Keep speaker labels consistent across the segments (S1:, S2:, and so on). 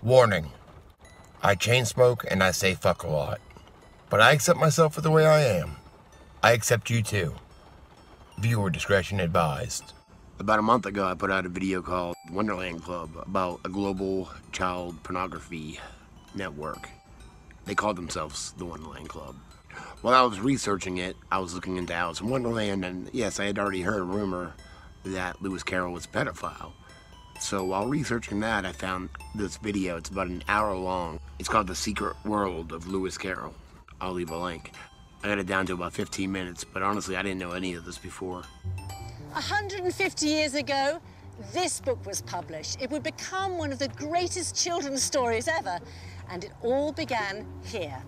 S1: Warning. I chain smoke and I say fuck a lot. But I accept myself for the way I am. I accept you too. Viewer discretion advised. About a month ago, I put out a video called Wonderland Club about a global child pornography network. They called themselves the Wonderland Club. While I was researching it, I was looking into Alice in Wonderland, and yes, I had already heard a rumor that Lewis Carroll was a pedophile. So while researching that, I found this video. It's about an hour long. It's called The Secret World of Lewis Carroll. I'll leave a link. I got it down to about 15 minutes, but honestly, I didn't know any of this before.
S2: 150 years ago, this book was published. It would become one of the greatest children's stories ever, and it all began here.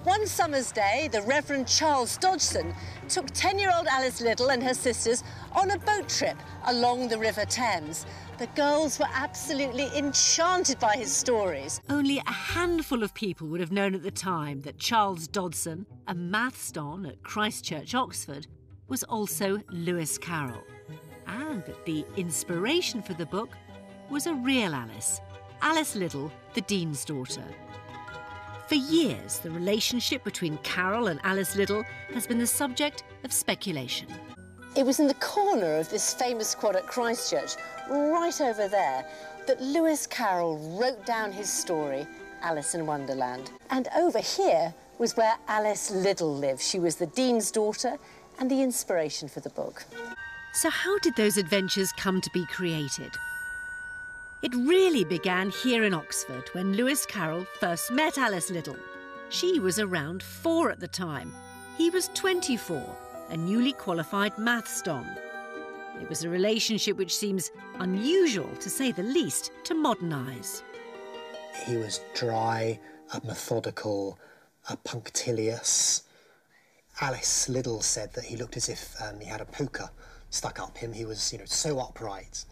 S2: One summer's day, the Reverend Charles Dodgson took 10-year-old Alice Liddell and her sisters on a boat trip along the River Thames. The girls were absolutely enchanted by his stories.
S3: Only a handful of people would have known at the time that Charles Dodgson, a maths don at Christ Church, Oxford, was also Lewis Carroll, and that the inspiration for the book was a real Alice, Alice Liddell, the Dean's daughter. For years, the relationship between Carroll and Alice Liddell has been the subject of speculation.
S2: It was in the corner of this famous quad at Christ Church, right over there, that Lewis Carroll wrote down his story, Alice in Wonderland. And over here was where Alice Liddell lived. She was the Dean's daughter and the inspiration for the book.
S3: So how did those adventures come to be created? It really began here in Oxford when Lewis Carroll first met Alice Liddell. She was around 4 at the time. He was 24, a newly qualified maths don. It was a relationship which seems unusual, to say the least, to modern eyes.
S4: He was dry, methodical, punctilious. Alice Liddell said that he looked as if he had a poker stuck up him. He was, so upright.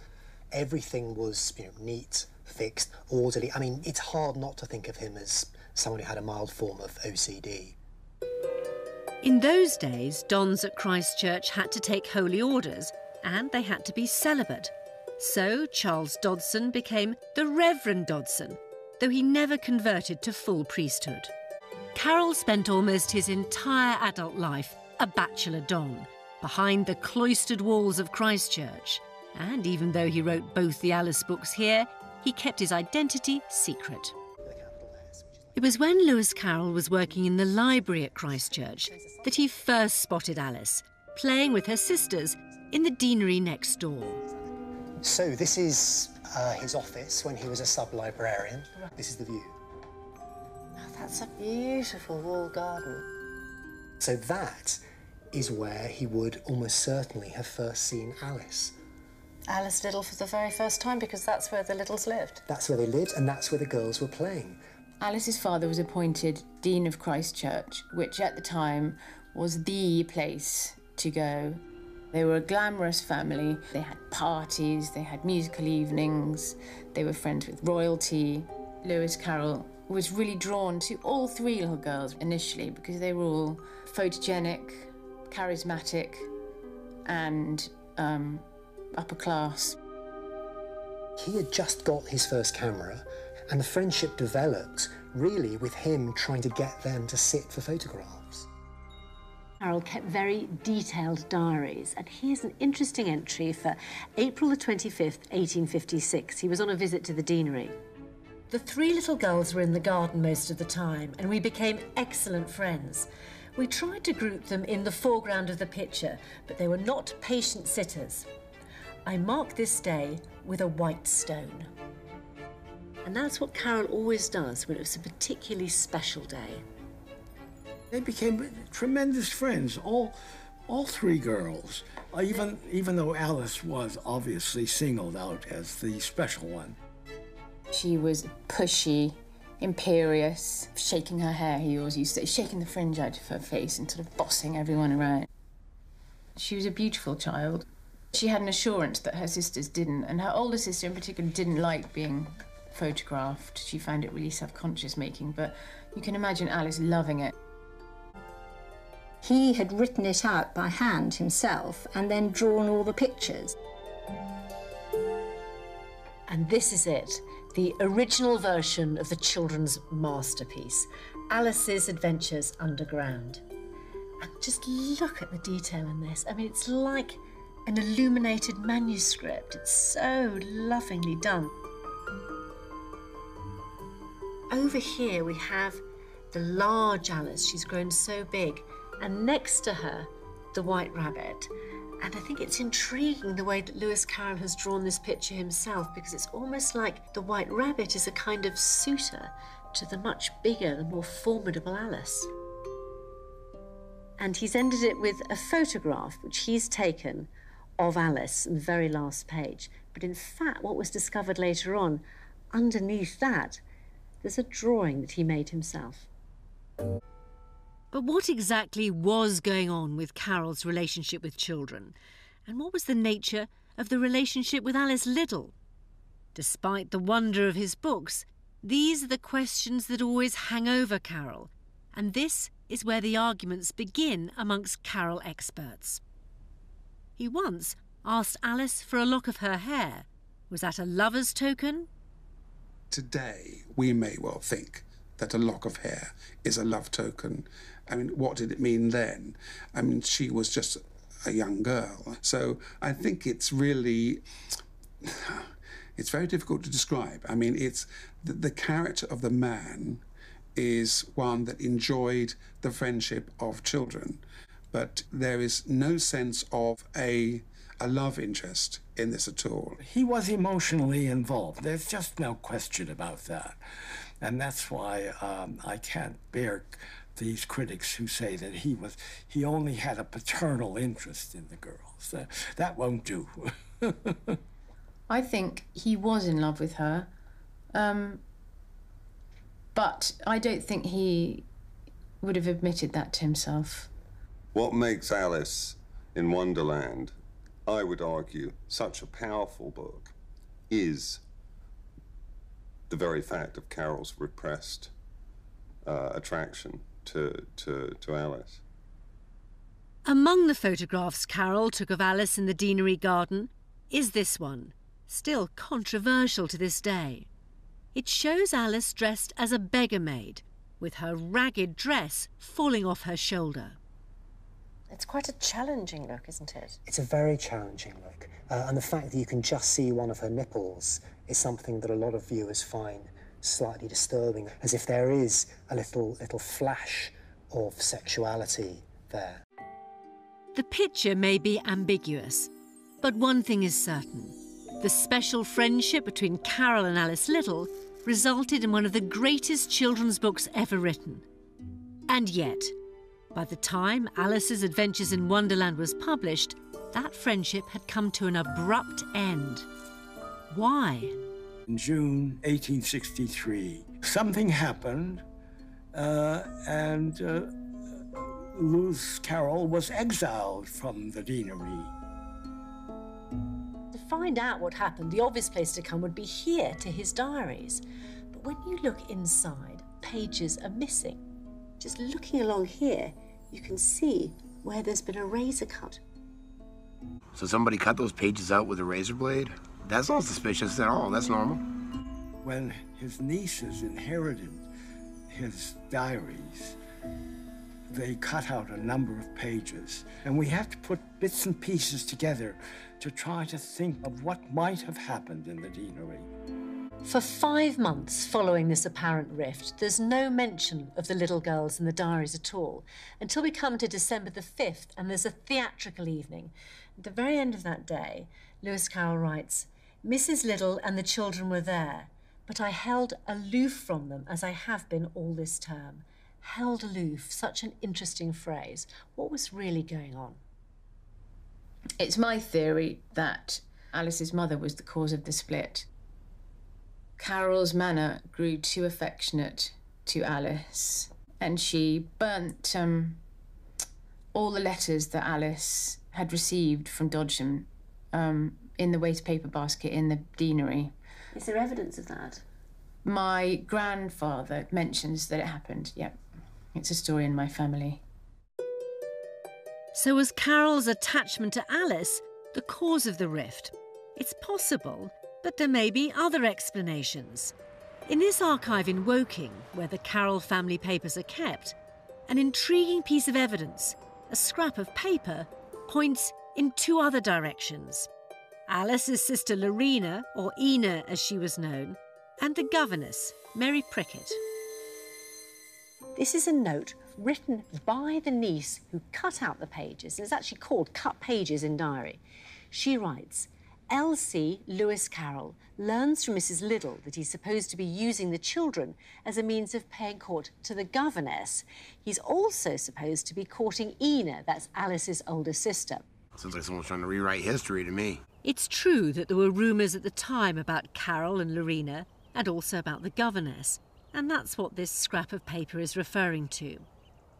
S4: Everything was, neat, fixed, orderly. I mean, it's hard not to think of him as someone who had a mild form of OCD.
S3: In those days, dons at Christ Church had to take holy orders, and they had to be celibate. So Charles Dodgson became the Reverend Dodgson, though he never converted to full priesthood. Carroll spent almost his entire adult life a bachelor don, behind the cloistered walls of Christ Church. And even though he wrote both the Alice books here, he kept his identity secret. It was when Lewis Carroll was working in the library at Christ Church that he first spotted Alice, playing with her sisters in the deanery next door.
S4: So this is his office when he was a sub-librarian. This is the view.
S2: Oh, that's a beautiful walled garden.
S4: So that is where he would almost certainly have first seen Alice.
S2: Alice Liddell for the very first time, because that's where the Liddles lived.
S4: That's where they lived, and that's where the girls were playing.
S5: Alice's father was appointed Dean of Christ Church, which at the time was the place to go. They were a glamorous family. They had parties, they had musical evenings, they were friends with royalty. Lewis Carroll was really drawn to all 3 little girls initially because they were all photogenic, charismatic, and upper class.
S4: He had just got his first camera, and the friendship developed really with him trying to get them to sit for photographs.
S3: Carroll kept very detailed diaries, and here's an interesting entry for April the 25th, 1856. He was on a visit to the deanery. The 3 little girls were in the garden most of the time, and we became excellent friends. We tried to group them in the foreground of the picture, but they were not patient sitters. I mark this day with a white stone. And that's what Carroll always does when it was a particularly special day.
S6: They became tremendous friends, all 3 girls, even though Alice was obviously singled out as the special one.
S5: She was pushy, imperious, shaking her hair, he always used to say, shaking the fringe out of her face and sort of bossing everyone around. She was a beautiful child. She had an assurance that her sisters didn't, and her older sister in particular didn't like being photographed. She found it really self-conscious making, but you can imagine Alice loving it.
S7: He had written it out by hand himself and then drawn all the pictures.
S3: And this is it.
S2: the original version of the children's masterpiece, Alice's Adventures Underground. And just look at the detail in this. I mean, it's like an illuminated manuscript. It's so lovingly done. Over here we have the large Alice. She's grown so big. And next to her, the White Rabbit. And I think it's intriguing the way that Lewis Carroll has drawn this picture himself, because it's almost like the White Rabbit is a kind of suitor to the much bigger, the more formidable Alice. And he's ended it with a photograph which he's taken of Alice in the very last page. But in fact, what was discovered later on, underneath that, there's a drawing that he made himself.
S3: But what exactly was going on with Carroll's relationship with children? And what was the nature of the relationship with Alice Liddell? Despite the wonder of his books, these are the questions that always hang over Carroll. And this is where the arguments begin amongst Carroll experts. He once asked Alice for a lock of her hair. Was that a lover's token?
S8: Today, we may well think that a lock of hair is a love token. I mean, what did it mean then? I mean, she was just a young girl. So I think it's really, it's very difficult to describe. I mean, it's the character of the man is one that enjoyed the friendship of children, but there is no sense of a love interest in this at all.
S6: He was emotionally involved. There's just no question about that. And that's why I can't bear these critics who say that he only had a paternal interest in the girls. That won't do.
S5: I think he was in love with her, but I don't think he would have admitted that to himself.
S9: What makes Alice in Wonderland, I would argue, such a powerful book is the very fact of Carroll's repressed attraction to Alice.
S3: Among the photographs Carroll took of Alice in the Deanery garden is this one, still controversial to this day. It shows Alice dressed as a beggar maid, with her ragged dress falling off her shoulder.
S2: It's quite a challenging look, isn't it?
S4: It's a very challenging look. And the fact that you can just see one of her nipples is something that a lot of viewers find slightly disturbing, as if there is a little flash of sexuality there.
S3: The picture may be ambiguous, but one thing is certain. The special friendship between Carroll and Alice Liddell resulted in one of the greatest children's books ever written. And yet, by the time Alice's Adventures in Wonderland was published, that friendship had come to an abrupt end. Why?
S6: In June 1863, something happened, and Lewis Carroll was exiled from the deanery.
S2: To find out what happened, the obvious place to come would be here, to his diaries. But when you look inside, pages are missing. Just looking along here, you can see where there's been a razor cut.
S1: So somebody cut those pages out with a razor blade? That's not suspicious at all. That's normal.
S6: When his nieces inherited his diaries, they cut out a number of pages, and we have to put bits and pieces together to try to think of what might have happened in the deanery.
S2: For 5 months following this apparent rift, there's no mention of the little girls in the diaries at all, until we come to December the 5th, and there's a theatrical evening. At the very end of that day, Lewis Carroll writes, "Mrs. Liddell and the children were there, but I held aloof from them as I have been all this term." Held aloof, such an interesting phrase. What was really going on?
S5: It's my theory that Alice's mother was the cause of the split. Carroll's manner grew too affectionate to Alice, and she burnt all the letters that Alice had received from Dodgem in the waste paper basket in the deanery.
S2: Is there evidence of that?
S5: My grandfather mentions that it happened, yep. It's a story in my family.
S3: So was Carroll's attachment to Alice the cause of the rift? It's possible, But there may be other explanations. In this archive in Woking, where the Carroll family papers are kept, an intriguing piece of evidence, a scrap of paper, points in two other directions. Alice's sister Lorena, or Ina as she was known, and the governess, Mary Prickett.
S2: This is a note written by the niece who cut out the pages. It's actually called Cut Pages in Diary. She writes, L.C. Lewis Carroll learns from Mrs. Liddell that he's supposed to be using the children as a means of paying court to the governess. He's also supposed to be courting Ina, that's Alice's older sister.
S1: Sounds like someone's trying to rewrite history to me.
S3: It's true that there were rumours at the time about Carroll and Lorena, and also about the governess, and that's what this scrap of paper is referring to.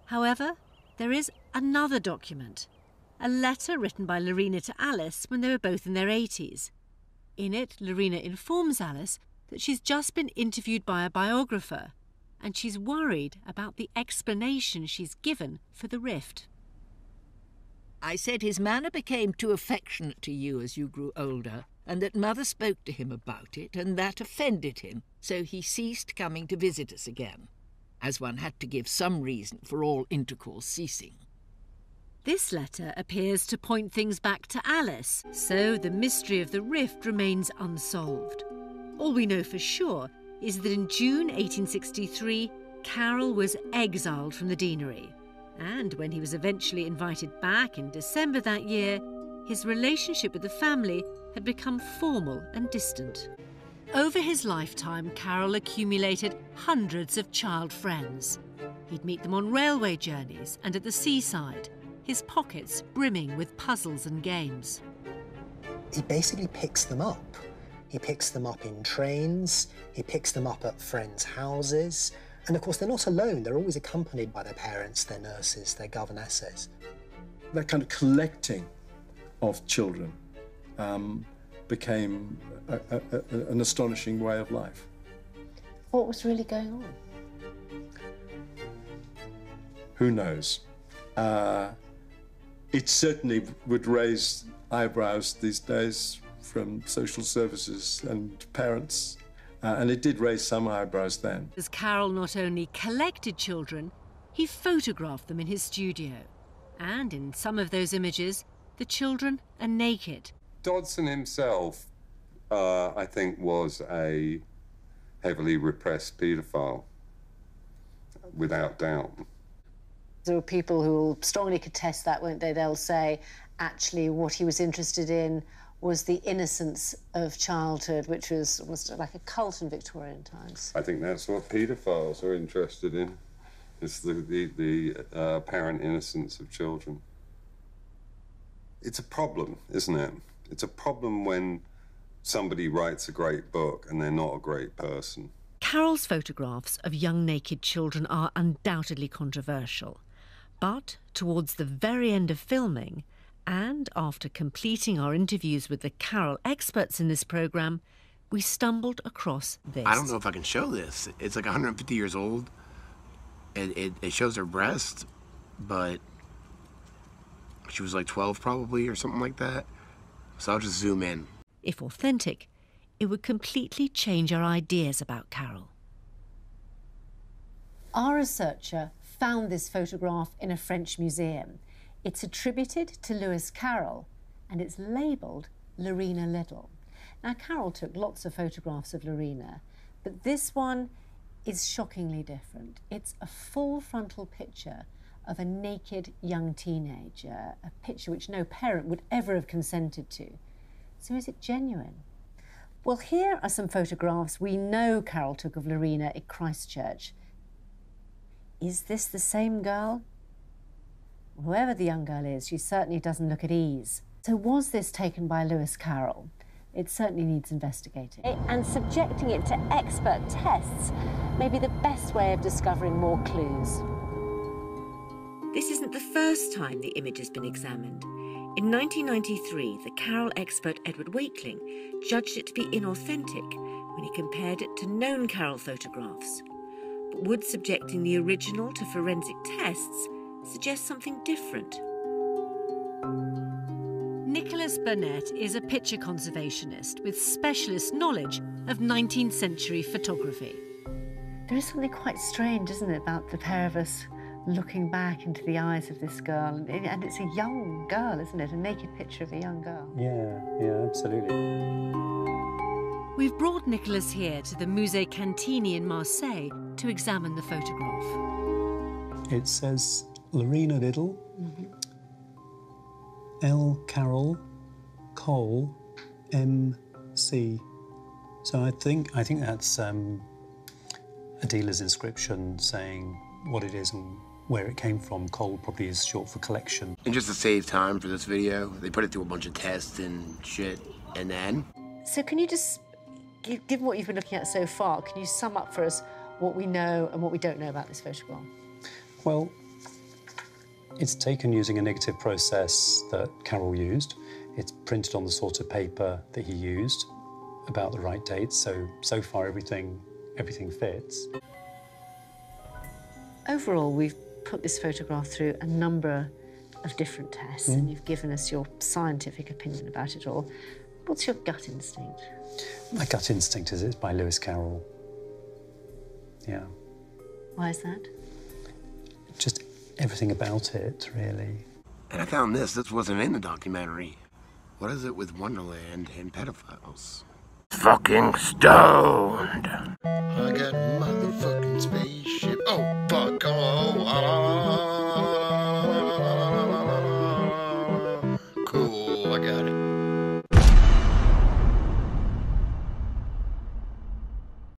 S3: However, there is another document, a letter written by Lorena to Alice when they were both in their 80s. In it, Lorena informs Alice that she's just been interviewed by a biographer, and she's worried about the explanation she's given for the rift.
S10: I said his manner became too affectionate to you as you grew older, and that Mother spoke to him about it, and that offended him, so he ceased coming to visit us again, as one had to give some reason for all intercourse ceasing.
S3: This letter appears to point things back to Alice, so the mystery of the rift remains unsolved. All we know for sure is that in June 1863, Carroll was exiled from the deanery, and when he was eventually invited back in December that year, his relationship with the family had become formal and distant. Over his lifetime, Carroll accumulated hundreds of child friends. He'd meet them on railway journeys and at the seaside, his pockets brimming with puzzles and games.
S4: He basically picks them up. He picks them up in trains, he picks them up at friends' houses, and of course they're not alone, they're always accompanied by their parents, their nurses, their governesses.
S11: That kind of collecting of children became an astonishing way of life.
S2: What was really going on?
S11: Who knows? It certainly would raise eyebrows these days from social services and parents, and it did raise some eyebrows then.
S3: As Carroll not only collected children, he photographed them in his studio. And in some of those images, the children are naked.
S9: Dodson himself, I think, was a heavily repressed paedophile, without doubt.
S2: There were people who will strongly contest that, won't they? They'll say, actually, what he was interested in was the innocence of childhood, which was almost like a cult in Victorian times.
S9: I think that's what paedophiles are interested in. It's the apparent innocence of children. It's a problem, isn't it? It's a problem when somebody writes a great book and they're not a great person.
S3: Carroll's photographs of young naked children are undoubtedly controversial. But towards the very end of filming, and after completing our interviews with the Carroll experts in this programme, we stumbled across this.
S1: I don't know if I can show this. It's like 150 years old. It shows her breast, but she was like 12 probably or something like that. So I'll just zoom in.
S3: If authentic, it would completely change our ideas about Carroll.
S2: Our researcher found this photograph in a French museum. It's attributed to Lewis Carroll and it's labelled Lorena Liddell. Now, Carroll took lots of photographs of Lorena, but this one is shockingly different. It's a full frontal picture of a naked young teenager, a picture which no parent would ever have consented to. So is it genuine? Well, here are some photographs we know Carroll took of Lorena at Christchurch. Is this the same girl? Whoever the young girl is, she certainly doesn't look at ease. So was this taken by Lewis Carroll? It certainly needs investigating. And subjecting it to expert tests may be the best way of discovering more clues.
S3: This isn't the first time the image has been examined. In 1993, the Carroll expert Edward Wakeling judged it to be inauthentic when he compared it to known Carroll photographs. But would subjecting the original to forensic tests suggest something different? Nicholas Nicholas Burnett is a picture conservationist with specialist knowledge of 19th century photography.
S2: There is something quite strange, isn't it, about the pair of us looking back into the eyes of this girl. And it's a young girl, isn't it? A naked picture of a young girl.
S12: Yeah, absolutely.
S3: We've brought Nicholas here to the Musée Cantini in Marseille to examine the photograph.
S12: It says Lorena Little, L. Carroll, Cole, M.C. So I think that's a dealer's inscription saying what it is and where it came from. Cole probably is short for collection.
S1: And just to save time for this video, they put it through a bunch of tests and shit, and then...
S2: So can you just, given what you've been looking at so far, can you sum up for us what we know and what we don't know about this photograph?
S12: Well, it's taken using a negative process that Carroll used. It's printed on the sort of paper that he used, about the right dates, so far everything fits.
S2: Overall, we've put this photograph through a number of different tests, and you've given us your scientific opinion about it all. What's your gut instinct?
S12: My gut instinct is it's by Lewis Carroll. Yeah.
S2: Why is that?
S12: Just everything about it, really.
S1: And I found this wasn't in the documentary. What is it with Wonderland and pedophiles? Fucking stoned. I got motherfucking speed.